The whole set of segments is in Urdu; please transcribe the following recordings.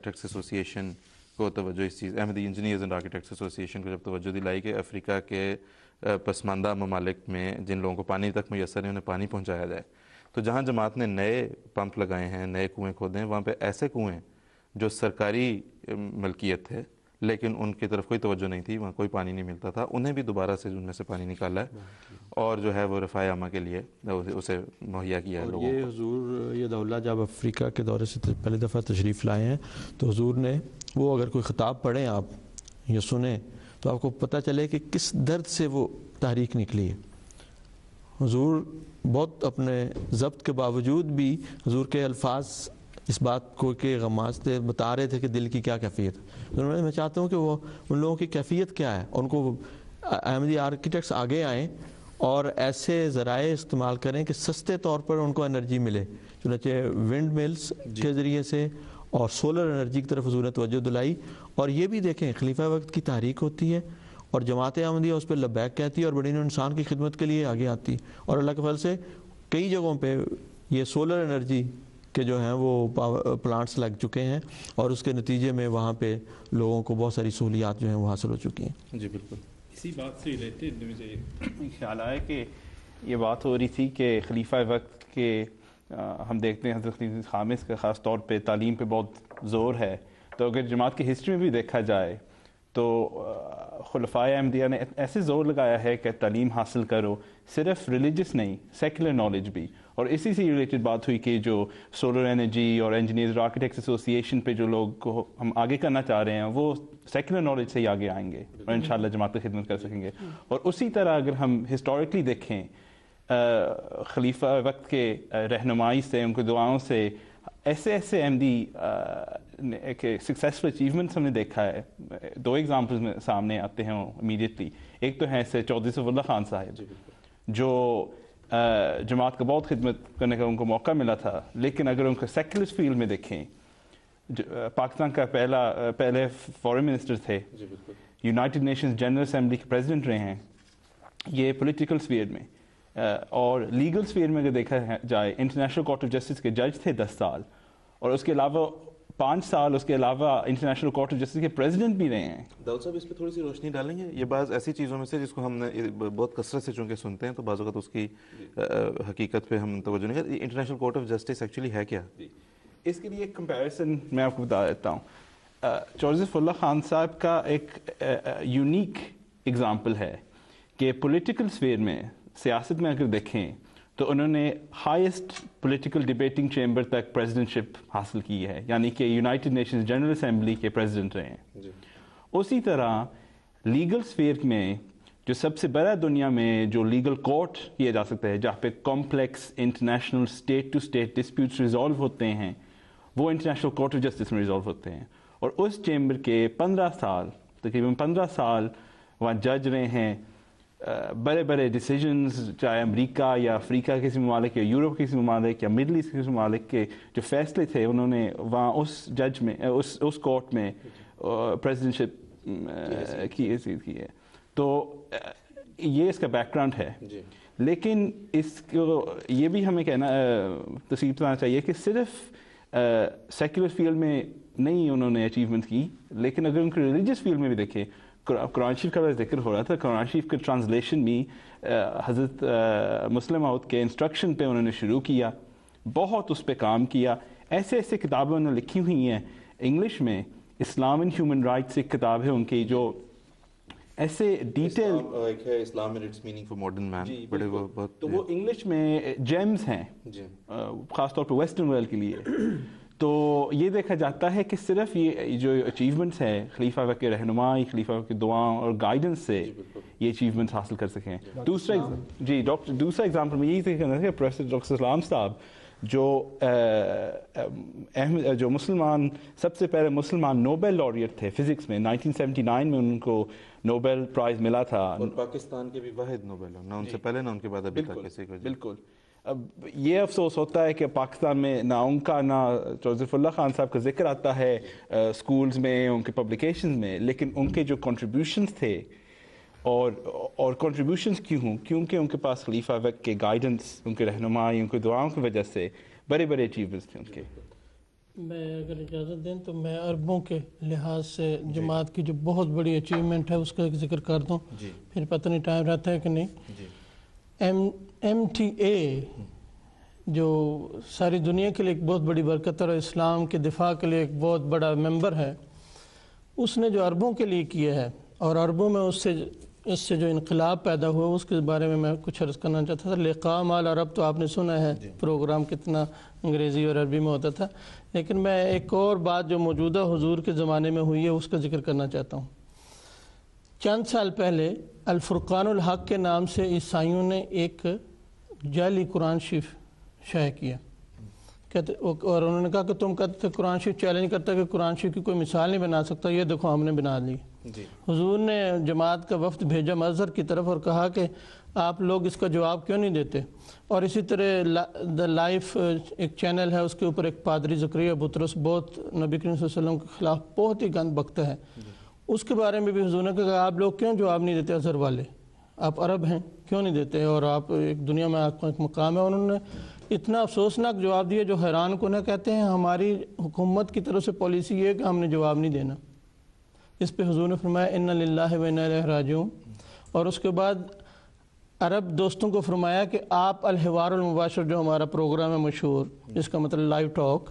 آرکیٹیکٹس ایسوسی ایشن کو توجہ اس چیز احمدی انجینئرز اینڈ آرکیٹیکٹس ایسوسی ایشن کو جب توجہ دلائی کہ افریقہ کے پسماندہ ممالک میں جن لوگوں کو پانی تک میسر ہے انہیں پانی پہنچایا جائے، تو جہاں جماعت نے نئے پمپ لگائے ہیں، نئے کنویں کھودے ہیں، وہاں پہ ایسے کنویں جو سرکاری ملکیت تھے لیکن ان کی طرف کوئی توجہ نہیں تھی، وہاں کوئی پانی نہیں ملتا تھا، انہیں بھی دوبارہ سے ان میں سے پانی نکالا ہے اور جو ہے وہ رفاہ عامہ کے لیے اسے مہیا کیا ہے لوگوں کو۔ یہ حضور یہ دولہ جب افریقہ کے دورے سے پہلی دفعہ تشریف لائے ہیں تو حضور نے وہ اگر کوئی خطاب پڑھیں آپ یا سنیں تو آپ کو پتہ چلے کہ کس درد سے وہ تحریک نکلی ہے۔ حضور بہت اپنے ضبط کے باوجود بھی حضور کے الفاظ اس بات کو کہ غماز تھے، بتا رہے تھے کہ دل کی کیا کیفیت ہے۔ میں چاہتا ہوں کہ وہ ان لوگوں کی کیفیت کیا ہے، ان کو احمدی آرکیٹیکٹس آگے آئیں اور ایسے ذرائع استعمال کریں کہ سستے طور پر ان کو انرجی ملے، چنانچہ ونڈ ملز کے ذریعے سے اور سولر انرجی کی طرف حضور نے توجہ دلائی۔ اور یہ بھی دیکھیں خلیفہ وقت کی تحریک ہوتی ہے اور جماعت احمدیہ اس پہ لبیک کہتی ہے اور بڑی انسان کی خدمت کے لیے آگے آتی، اور اللہ کے فضل سے کئی جگہوں پہ یہ سولر انرجی کے جو ہیں وہ پلانٹس لگ چکے ہیں اور اس کے نتیجے میں وہاں پہ لوگوں کو بہت ساری سہولیات جو ہیں وہ حاصل ہو چکی ہیں۔ جی بالکل، اسی بات سے ریلیٹڈ مجھے خیال آیا کہ یہ بات ہو رہی تھی کہ خلیفہ وقت کے ہم دیکھتے ہیں حضرت خلیفہ خامس کا خاص طور پہ تعلیم پہ بہت زور ہے، تو اگر جماعت کی ہسٹری میں بھی دیکھا جائے تو خلفائے احمدیہ نے ایسے زور لگایا ہے کہ تعلیم حاصل کرو، صرف ریلیجس نہیں سیکولر نالج بھی۔ اور اسی سے ریلیٹڈ بات ہوئی کہ جو سولر انرجی اور انجینئرز اور آرکیٹیکٹس ایسوسی ایشن پہ جو لوگ کو ہم آگے کرنا چاہ رہے ہیں وہ سیکولر نالج سے ہی آگے آئیں گے اور انشاءاللہ جماعت کی خدمت کر سکیں گے۔ اور اسی طرح اگر ہم ہسٹوریکلی دیکھیں خلیفہ وقت کے رہنمائی سے، ان کی دعاؤں سے ایسے احمدی ایک سکسیسفل اچیومنٹس ہم نے دیکھا ہے۔ دو ایگزامپلز میں سامنے آتے ہیں امیڈیٹلی، ایک تو ہے چودھری صفی اللہ خان صاحب جو جماعت کا بہت خدمت کرنے کا ان کو موقع ملا تھا، لیکن اگر ان کو سیکولر فیلڈ میں دیکھیں پاکستان کا پہلے فارن منسٹر تھے، یونائٹڈ نیشنز جنرل اسمبلی کے پریزیڈنٹ رہے ہیں، یہ پولیٹیکل سفیئر میں اور لیگل سفیئر میں اگر دیکھا جائے انٹرنیشنل کورٹ آف جسٹس کے جج تھے 10 سال، اور اس کے علاوہ 5 سال اس کے علاوہ انٹرنیشنل کورٹ آف جسٹس کے پریزیڈنٹ بھی رہے ہیں۔ داؤد صاحب اس پہ تھوڑی سی روشنی ڈالیں گے؟ یہ بعض ایسی چیزوں میں سے جس کو ہم نے بہت کثرت سے چونکہ سنتے ہیں تو بعض اوقات اس کی حقیقت پہ ہم توجہ نہیں کرتے۔ International court of justice actually ہے کیا؟ اس کے لیے ایک کمپیریزن میں آپ کو بتا دیتا ہوں۔ چودھری صفی اللہ خان صاحب کا ایک یونیک اگزامپل ہے کہ پولیٹیکل سفیئر میں، سیاست میں اگر دیکھیں تو انہوں نے ہائیسٹ پولیٹیکل ڈیبیٹنگ چیمبر تک پریزیڈنٹ شپ حاصل کی ہے، یعنی کہ یونائٹڈ نیشنز جنرل اسمبلی کے پریزیڈنٹ رہے ہیں۔ اسی طرح لیگل سفیئر میں جو سب سے بڑا دنیا میں جو لیگل کورٹ کیا جا سکتا ہے جہاں پہ complex international state to state disputes resolve ہوتے ہیں، وہ انٹرنیشنل کورٹ آف جسٹس میں ریزالو ہوتے ہیں۔ اور اس چیمبر کے 15 سال تقریباً 15 سال وہاں جج رہے ہیں، بڑے بڑے ڈیسیجنز چاہے امریکہ یا افریقہ کے کسی ممالک یا یورپ کے کسی ممالک یا مڈل ایسٹ کے کسی ممالک کے جو فیصلے تھے انہوں نے وہاں اس جج میں اس کورٹ میں پریزیڈنٹ شپ کی ہے۔ تو یہ اس کا بیک گراؤنڈ ہے، لیکن اس کو یہ بھی ہمیں کہنا تصویر بتانا چاہیے کہ صرف سیکولر فیلڈ میں نہیں انہوں نے اچیومنٹ کی، لیکن اگر ان کے ریلیجیس فیلڈ میں بھی دیکھیں، قرآن شریف کا ذکر ہو رہا تھا، قرآن شریف کے ٹرانسلیشن بھی حضرت مسلم موعود کے انسٹرکشن پہ انہوں نے شروع کیا، بہت اس پہ کام کیا۔ ایسے کتابیں انہوں نے لکھی ہوئی ہیں انگلش میں، اسلام اینڈ ہیومن رائٹس ایک کتاب ہے ان کی جو ایسے ڈیٹیل ایک ہے Islam and its meaning for modern man, بڑے بہت تو وہ انگلش میں جیمز ہیں خاص طور پہ ویسٹرن ورلڈ کے لیے۔ تو یہ دیکھا جاتا ہے کہ صرف یہ جو اچیومنٹس ہیں خلیفہ وقت کے رہنمائی، خلیفہ وقت کی دعاؤں اور گائیڈنس سے یہ اچیومنٹس حاصل کر سکیں۔ دوسرا ایگزامپل میں یہی کہنا ہے کہ پروفیسر ڈاکٹر اسلام صاحب جو مسلمان سب سے پہلے مسلمان نوبل laureate تھے فزکس میں، 1979 میں ان کو نوبل پرائز ملا تھا، اور پاکستان کے بھی واحد نوبل، نہ ان سے پہلے نہ ان کے بعد ابھی تک کسی کو۔ بالکل۔ اب یہ افسوس ہوتا ہے کہ پاکستان میں نہ ان کا نہ چودھری صفی اللہ خان صاحب کا ذکر آتا ہے اسکولز میں، ان کے پبلیکیشنز میں، لیکن ان کے جو کنٹریبیوشنز تھے اور کنٹریبیوشنز کیوں ہوں؟ کیونکہ ان کے پاس خلیفہ وقت کے گائیڈنس، ان کے رہنمائی، ان کی دعاؤں کی وجہ سے بڑے بڑے اچیومنٹس تھے ان کے۔ میں اگر اجازت دیں تو میں عربوں کے لحاظ سے جماعت کی جو بہت بڑی اچیومنٹ ہے اس کا ایک ذکر کر دوں، پھر پتہ نہیں ٹائم رہتا ہے کہ نہیں۔ ایم ٹی اے جو ساری دنیا کے لیے ایک بہت بڑی برکت اور اسلام کے دفاع کے لیے ایک بہت بڑا ممبر ہے، اس نے جو عربوں کے لیے کیا ہے اور عربوں میں اس سے جو انقلاب پیدا ہوا اس کے بارے میں کچھ عرض کرنا چاہتا تھا۔ لقاء مع العرب تو آپ نے سنا ہے پروگرام کتنا انگریزی اور عربی میں ہوتا تھا، لیکن میں ایک اور بات جو موجودہ حضور کے زمانے میں ہوئی ہے اس کا ذکر کرنا چاہتا ہوں۔ چند سال پہلے الفرقان الحق کے نام سے عیسائیوں نے ایک جعلی قرآن شریف شائع کیا، اور انہوں نے کہا کہ تم کہتے تھے قرآن شریف چیلنج کرتا کہ قرآن شریف کی کوئی مثال نہیں بنا سکتا، یہ دیکھو ہم نے بنا لی۔ حضور نے جماعت کا وفد بھیجا مظہر کی طرف اور کہا کہ آپ لوگ اس کا جواب کیوں نہیں دیتے، اور اسی طرح دا لائف ایک چینل ہے، اس کے اوپر ایک پادری زکریا بطرس بہت نبی کریم صلی اللہ علیہ وسلم کے خلاف بہت ہی گند بکتا ہے، اس کے بارے میں بھی حضور نے کہا آپ لوگ کیوں جواب نہیں دیتے، اظہر والے آپ عرب ہیں کیوں نہیں دیتے، اور آپ ایک دنیا میں آپ کا ایک مقام ہے۔ انہوں نے اتنا افسوسناک جواب دیا جو حیران کن ہے، کہتے ہیں ہماری حکومت کی طرف سے پالیسی یہ ہے کہ ہم نے جواب نہیں دینا۔ اس پہ حضور نے فرمایا ان للہ و انا الیہ راجعون، اور اس کے بعد عرب دوستوں کو فرمایا کہ آپ الحوار المباشر جو ہمارا پروگرام ہے مشہور جس کا مطلب لائیو ٹاک،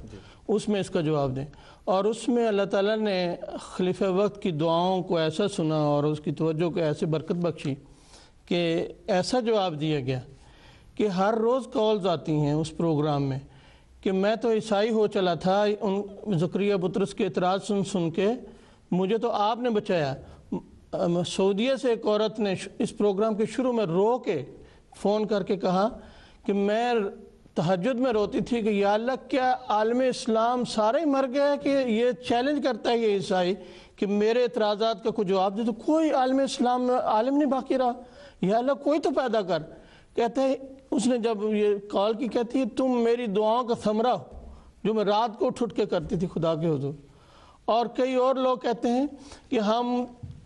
اس میں اس کا جواب دیں، اور اس میں اللہ تعالیٰ نے خلیفہ وقت کی دعاؤں کو ایسا سنا اور اس کی توجہ کو ایسے برکت بخشی کہ ایسا جواب دیا گیا کہ ہر روز کالز آتی ہیں اس پروگرام میں کہ میں تو عیسائی ہو چلا تھا، ان زکریا بطرس کے اعتراض سن کے مجھے تو آپ نے بچایا۔ سعودیہ سے ایک عورت نے اس پروگرام کے شروع میں رو کے فون کر کے کہا کہ میں تہجد میں روتی تھی کہ یا اللہ کیا عالم اسلام سارے ہی مر گیا ہے کہ یہ چیلنج کرتا ہے یہ عیسائی کہ میرے اعتراضات کا کوئی جواب دے، تو کوئی عالم اسلام میں عالم نہیں باقی رہا، یا اللہ کوئی تو پیدا کر۔ کہتا ہے اس نے جب یہ کال کی، کہتی ہے تم میری دعاؤں کا ثمرہ ہو جو میں رات کو اٹھ کے کرتی تھی خدا کے حضور۔ اور کئی اور لوگ کہتے ہیں کہ ہم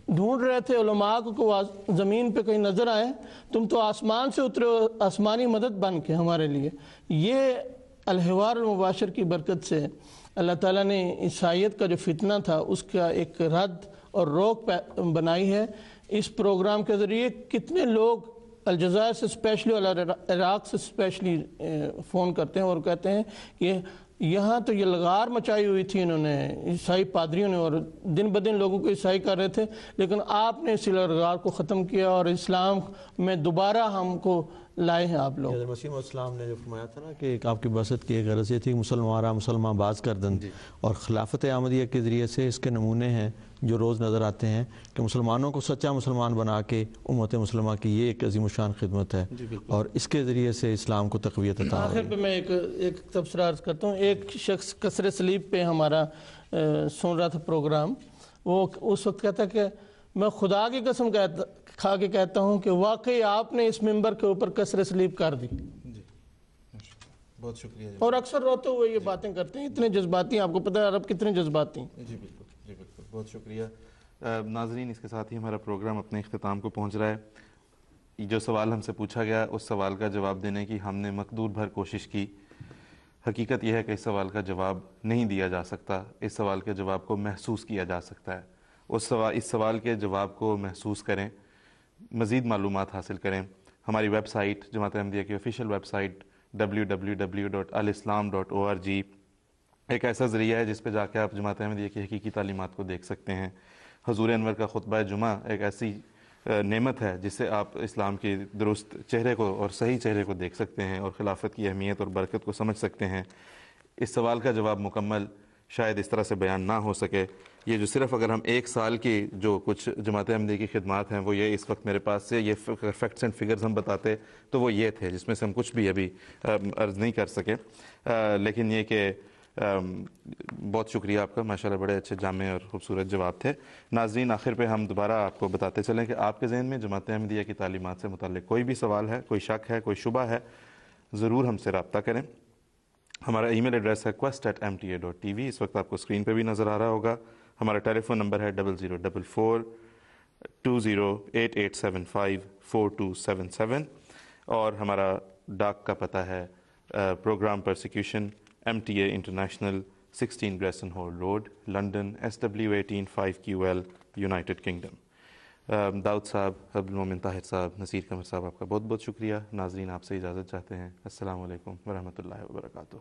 ڈھونڈ رہے تھے علماء کو زمین پہ کہیں نظر آئے، تم تو آسمان سے اترے ہو آسمانی مدد بن کے ہمارے لیے۔ یہ الحوار المباشر کی برکت سے اللہ تعالیٰ نے عیسائیت کا جو فتنہ تھا اس کا ایک رد اور روک بنائی ہے۔ اس پروگرام کے ذریعے کتنے لوگ الجزائر سے اسپیشلی اور عراق سے اسپیشلی فون کرتے ہیں اور کہتے ہیں کہ یہاں تو یہ لغار مچائی ہوئی تھی انہوں نے عیسائی پادریوں نے، اور دن بدن لوگوں کو عیسائی کر رہے تھے، لیکن آپ نے اس لغار کو ختم کیا اور اسلام میں دوبارہ ہم کو لائے ہیں آپ لوگ۔ حضرت مسیح علیہ السلام نے جو فرمایا تھا نا کہ آپ کی بعثت کی ایک غرض یہ تھی کہ مسلمان باز کردن، اور خلافت احمدیہ کے ذریعے سے اس کے نمونے ہیں جو روز نظر آتے ہیں کہ مسلمانوں کو سچا مسلمان بنا کے امت مسلمہ کی یہ ایک عظیم الشان خدمت ہے، اور اس کے ذریعے سے اسلام کو تقویت عطا ہوئی۔ آخر پہ میں ایک تبصرہ عرض کرتا ہوں۔ ایک شخص کسر سلیب پہ ہمارا سن رہا تھا پروگرام، وہ اس وقت کہتا کہ میں خدا کی قسم کھا کے کہتا ہوں کہ واقعی آپ نے اس ممبر کے اوپر کسر سلیب کر دی۔ بہت شکریہ۔ اور اکثر روتے ہوئے یہ باتیں کرتے ہیں، اتنے جذباتی ہیں، آپ کو پتہ ہے عرب کتنے جذباتی ہیں۔ جی بالکل، جی بالکل، بہت شکریہ۔ ناظرین، اس کے ساتھ ہی ہمارا پروگرام اپنے اختتام کو پہنچ رہا ہے۔ جو سوال ہم سے پوچھا گیا اس سوال کا جواب دینے کی ہم نے مقدور بھر کوشش کی۔ حقیقت یہ ہے کہ اس سوال کا جواب نہیں دیا جا سکتا، اس سوال کے جواب کو محسوس کیا جا سکتا ہے۔ اس سوال کے جواب کو محسوس کریں، مزید معلومات حاصل کریں۔ ہماری ویب سائٹ جماعت احمدیہ کی آفیشیل ویب سائٹ www.alislam.org ایک ایسا ذریعہ ہے جس پہ جا کے آپ جماعت احمدیہ کی حقیقی تعلیمات کو دیکھ سکتے ہیں۔ حضور انور کا خطبہ جمعہ ایک ایسی نعمت ہے جس سے آپ اسلام کی درست چہرے کو اور صحیح چہرے کو دیکھ سکتے ہیں اور خلافت کی اہمیت اور برکت کو سمجھ سکتے ہیں۔ اس سوال کا جواب مکمل شاید اس طرح سے بیان نہ ہو سکے۔ یہ جو صرف اگر ہم ایک سال کی جو کچھ جماعت احمدیہ کی خدمات ہیں وہ یہ اس وقت میرے پاس سے یہ فیکٹس اینڈ فگرز ہم بتاتے تو وہ یہ تھے جس میں سے ہم کچھ بھی ابھی عرض نہیں کر سکے، لیکن یہ کہ بہت شکریہ آپ کا، ماشاءاللہ بڑے اچھے جامع اور خوبصورت جواب تھے۔ ناظرین، آخر پہ ہم دوبارہ آپ کو بتاتے چلیں کہ آپ کے ذہن میں جماعت احمدیہ کی تعلیمات سے متعلق کوئی بھی سوال ہے، کوئی شک ہے، کوئی شبہ ہے، ضرور ہم سے رابطہ کریں۔ ہمارا ای میل ایڈریس ہے quest@mta.tv، اس وقت آپ کو اسکرین پہ بھی نظر آ رہا ہوگا۔ ہمارا ٹیلی فون نمبر ہے 00442088754277، اور ہمارا ڈاک کا پتہ ہے program prosecution MTA international 16 Grayson Hall Road, London, SW18 5QL, United Kingdom. Dawood Sahib, حبل مومن طاہر صاحب، نصیر قمر صاحب، آپ کا بہت بہت شکریہ. ناظرین آپ سے اجازت چاہتے ہیں. السلام علیکم ورحمۃ اللہ وبرکاتہ.